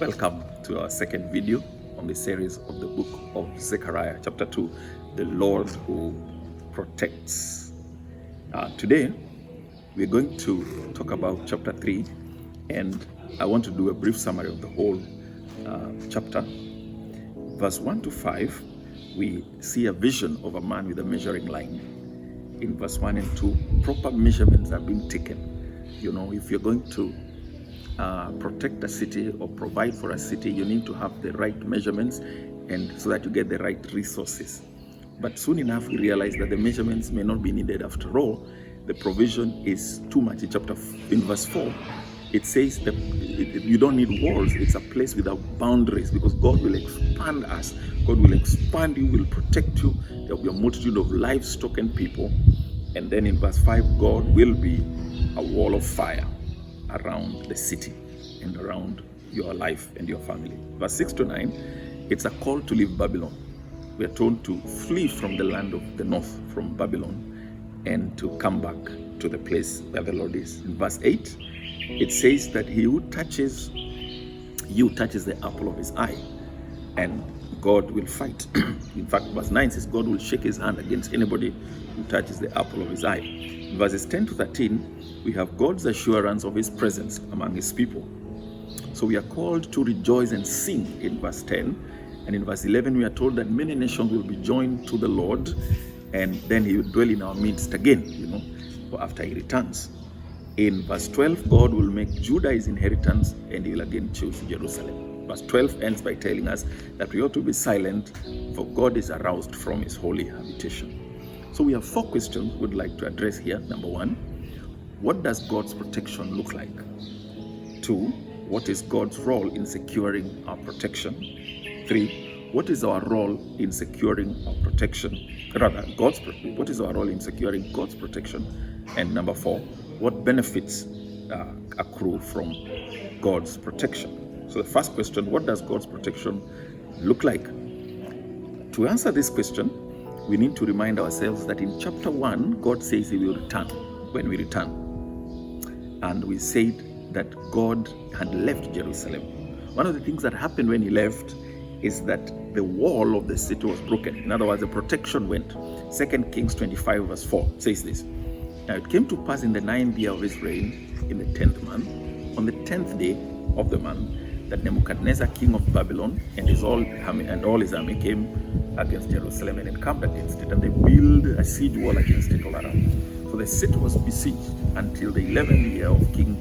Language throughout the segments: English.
Welcome to our second video on the series of the book of Zechariah, chapter 2, the Lord who protects. Today, we're going to talk about chapter 3, and I want to do a brief summary of the whole chapter. Verse 1 to 5, we see a vision of a man with a measuring line. In verse 1 and 2, proper measurements are being taken. You know, if you're going to protect a city or provide for a city, you need to have the right measurements and so that you get the right resources. But soon enough, we realize that the measurements may not be needed after all. The provision is too much. In verse 4, it says that you don't need walls. It's a place without boundaries, because God will expand us. God will expand you, will protect you. There will be a multitude of livestock and people. And then in verse 5, God will be a wall of fire around the city and around your life and your family. Verse 6 to 9, it's a call to leave Babylon. We are told to flee from the land of the north, from Babylon, and to come back to the place where the Lord is. In verse 8, it says that he who touches you touches the apple of his eye, and God will fight. In fact, verse 9 says God will shake his hand against anybody who touches the apple of his eye. In verses 10 to 13, we have God's assurance of his presence among his people. So we are called to rejoice and sing in verse 10. And in verse 11, we are told that many nations will be joined to the Lord, and then he will dwell in our midst again, after he returns. In verse 12, God will make Judah his inheritance, and he will again choose Jerusalem. Verse 12 ends by telling us that we ought to be silent, for God is aroused from his holy habitation. So we have 4 questions we would like to address here. Number 1, what does God's protection look like? 2, what is God's role in securing our protection? 3, what is our role in securing our protection? What is our role in securing God's protection? And number 4, what benefits accrue from God's protection? So the first question, what does God's protection look like? To answer this question, we need to remind ourselves that in chapter 1, God says he will return when we return. And we said that God had left Jerusalem. One of the things that happened when he left is that the wall of the city was broken. In other words, the protection went. 2 Kings 25 verse 4 says this. Now it came to pass in the 9th year of his reign, in the 10th month, on the 10th day of the month, that Nebuchadnezzar, king of Babylon, and all his army came against Jerusalem and encamped against it, and they built a siege wall against it all around. So the city was besieged until the 11th year of King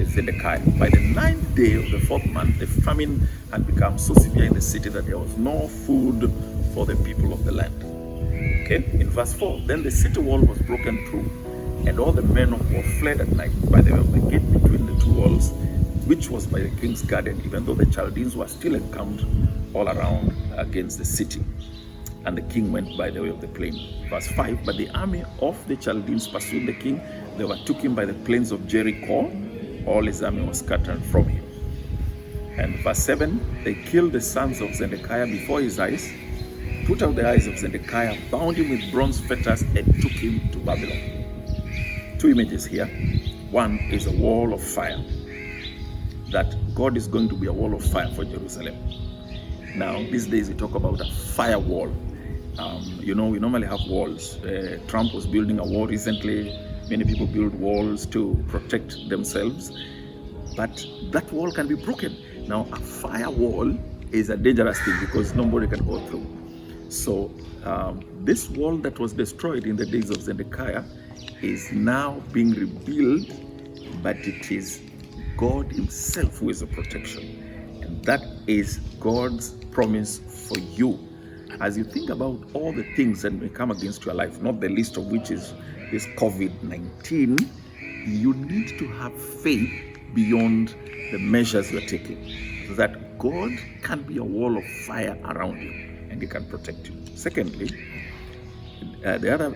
Zedekiah. By the 9th day of the 4th month, the famine had become so severe in the city that there was no food for the people of the land. Okay, in verse 4, then the city wall was broken through, and all the men of war fled at night by the way of the gate between the 2 walls, which was by the king's garden, even though the Chaldeans were still encamped all around against the city. And the king went by the way of the plain. Verse 5, but the army of the Chaldeans pursued the king. They overtook him by the plains of Jericho. All his army was scattered from him. And verse 7, they killed the sons of Zedekiah before his eyes, put out the eyes of Zedekiah, bound him with bronze fetters, and took him to Babylon. 2 images here. One is a wall of fire, that God is going to be a wall of fire for Jerusalem. Now, these days we talk about a firewall. We normally have walls. Trump was building a wall recently. Many people build walls to protect themselves, but that wall can be broken. Now, a firewall is a dangerous thing because nobody can go through. So this wall that was destroyed in the days of Zedekiah is now being rebuilt, but it is God himself who is a protection. And that is God's promise for you. As you think about all the things that may come against your life, not the least of which is this COVID-19, you need to have faith beyond the measures you're taking, so that God can be a wall of fire around you and he can protect you. Secondly, the other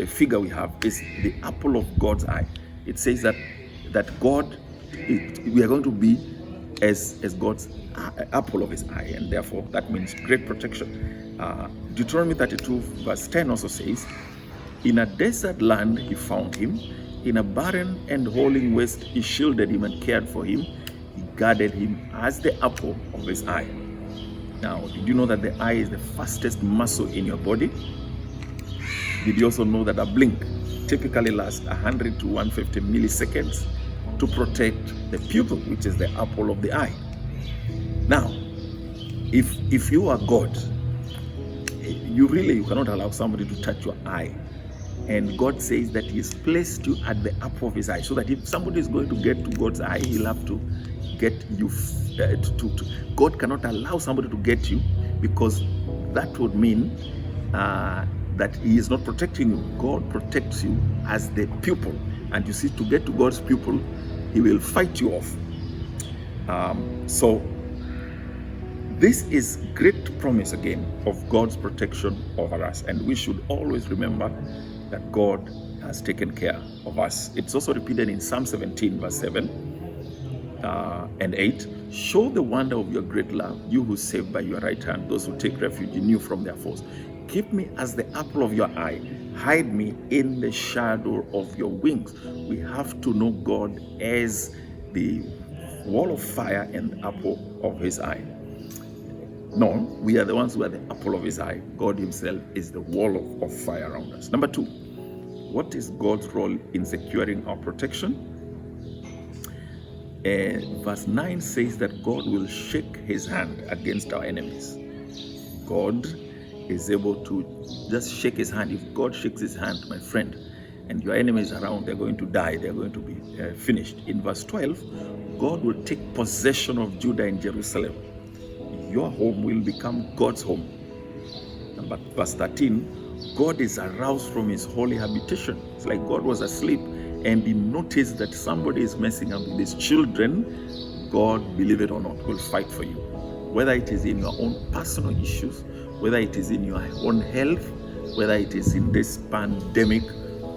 figure we have is the apple of God's eye. It says that God, we are going to be as God's apple of his eye, and therefore that means great protection. Deuteronomy 32 verse 10 also says, in a desert land he found him, in a barren and howling waste he shielded him and cared for him. He guarded him as the apple of his eye. Now, did you know that the eye is the fastest muscle in your body? Did you also know that a blink typically lasts 100 to 150 milliseconds to protect the pupil, which is the apple of the eye? Now, if you are God, you cannot allow somebody to touch your eye. And God says that He has placed you at the apple of His eye, so that if somebody is going to get to God's eye, He'll have to get you. God cannot allow somebody to get you, because that would mean that He is not protecting you. God protects you as the pupil. And you see, to get to God's pupil, He will fight you off. So this is great promise again of God's protection over us. And we should always remember that God has taken care of us. It's also repeated in Psalm 17, verse 7 and 8. Show the wonder of your great love, you who save by your right hand, those who take refuge in you from their foes. Keep me as the apple of your eye. Hide me in the shadow of your wings. We have to know God as the wall of fire and the apple of His eye. No, we are the ones who are the apple of His eye. God Himself is the wall of fire around us. Number 2, what is God's role in securing our protection? Verse 9 says that God will shake His hand against our enemies. God is able to just shake His hand. If God shakes His hand, my friend, and your enemies around, they're going to die, they're going to be finished. In verse 12, God will take possession of Judah and Jerusalem. Your home will become God's home. But verse 13, God is aroused from His holy habitation. It's like God was asleep and He noticed that somebody is messing up with His children. God, believe it or not, will fight for you. Whether it is in your own personal issues, whether it is in your own health, whether it is in this pandemic,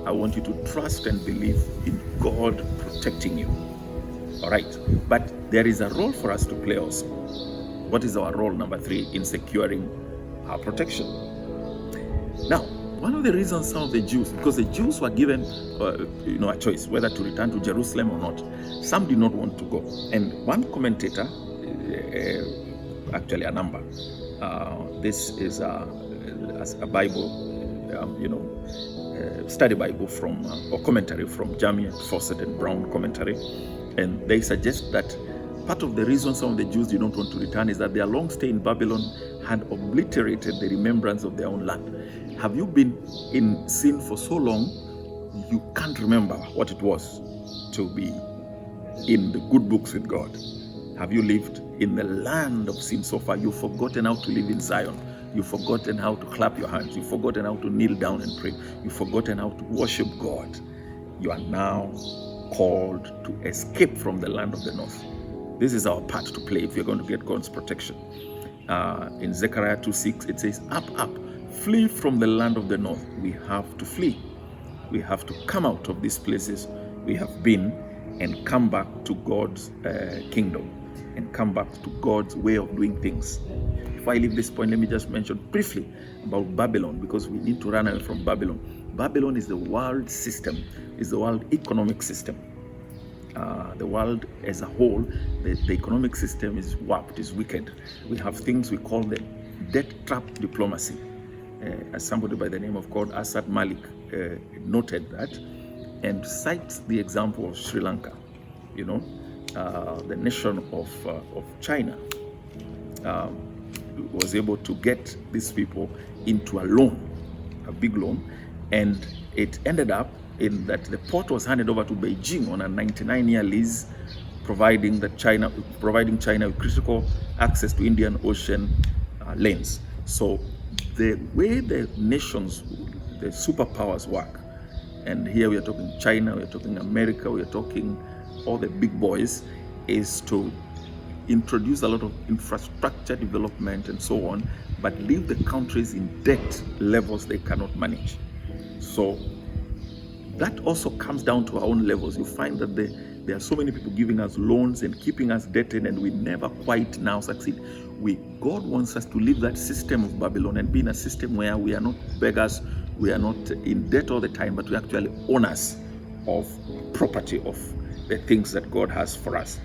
I want you to trust and believe in God protecting you. All right. But there is a role for us to play also. What is our role, number 3, in securing our protection? Now, one of the reasons some of the Jews, because the Jews were given a choice whether to return to Jerusalem or not, some did not want to go. And one commentator, actually a number, this is a Bible, study Bible from, or commentary from Jamiat, Fawcett and Brown commentary. And they suggest that part of the reason some of the Jews did not want to return is that their long stay in Babylon had obliterated the remembrance of their own land. Have you been in sin for so long, you can't remember what it was to be in the good books with God? Have you lived in the land of sin so far? You've forgotten how to live in Zion. You've forgotten how to clap your hands. You've forgotten how to kneel down and pray. You've forgotten how to worship God. You are now called to escape from the land of the north. This is our part to play if we're going to get God's protection. In Zechariah 2:6, it says, up, up, flee from the land of the north. We have to flee. We have to come out of these places we have been and come back to God's kingdom and come back to God's way of doing things. Before I leave this point, let me just mention briefly about Babylon, because we need to run away from Babylon. Babylon is the world system, is the world economic system. The world as a whole, the economic system is warped, is wicked. We have things we call the debt trap diplomacy. As somebody by the name of God, Asad Malik, noted that and cites the example of Sri Lanka. The nation of China was able to get these people into a loan, a big loan, and it ended up in that the port was handed over to Beijing on a 99-year lease, providing China with critical access to Indian Ocean lanes. So the way the nations, the superpowers work, and here we are talking China, we are talking America, we are talking all the big boys, is to introduce a lot of infrastructure development and so on, but leave the countries in debt levels they cannot manage. So that also comes down to our own levels. You find that there are so many people giving us loans and keeping us indebted, and we never quite now succeed. God wants us to leave that system of Babylon and be in a system where we are not beggars, we are not in debt all the time, but we are actually owners of property, of the things that God has for us.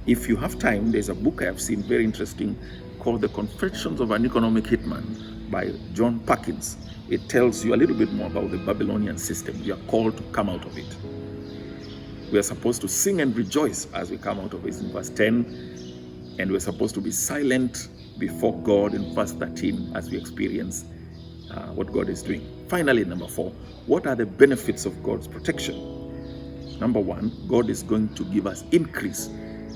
If you have time, there's a book I have seen very interesting called The Confessions of an Economic Hitman by John Perkins. It tells you a little bit more about the Babylonian system. You are called to come out of it. We are supposed to sing and rejoice as we come out of it in verse 10, and we're supposed to be silent before God in verse 13 as we experience what God is doing. Finally, number 4, what are the benefits of God's protection? Number 1, God is going to give us increase.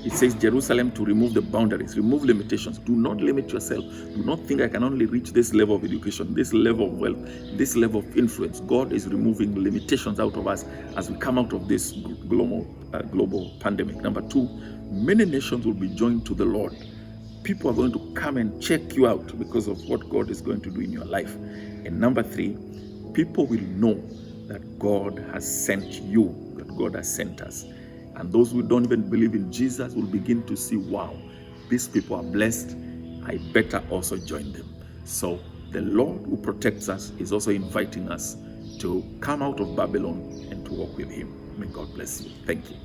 It says Jerusalem to remove the boundaries, remove limitations. Do not limit yourself. Do not think I can only reach this level of education, this level of wealth, this level of influence. God is removing limitations out of us as we come out of this global pandemic. Number 2, many nations will be joined to the Lord. People are going to come and check you out because of what God is going to do in your life. And number 3, people will know that God has sent you, that God has sent us. And those who don't even believe in Jesus will begin to see, wow, these people are blessed. I better also join them. So the Lord who protects us is also inviting us to come out of Babylon and to walk with him. May God bless you. Thank you.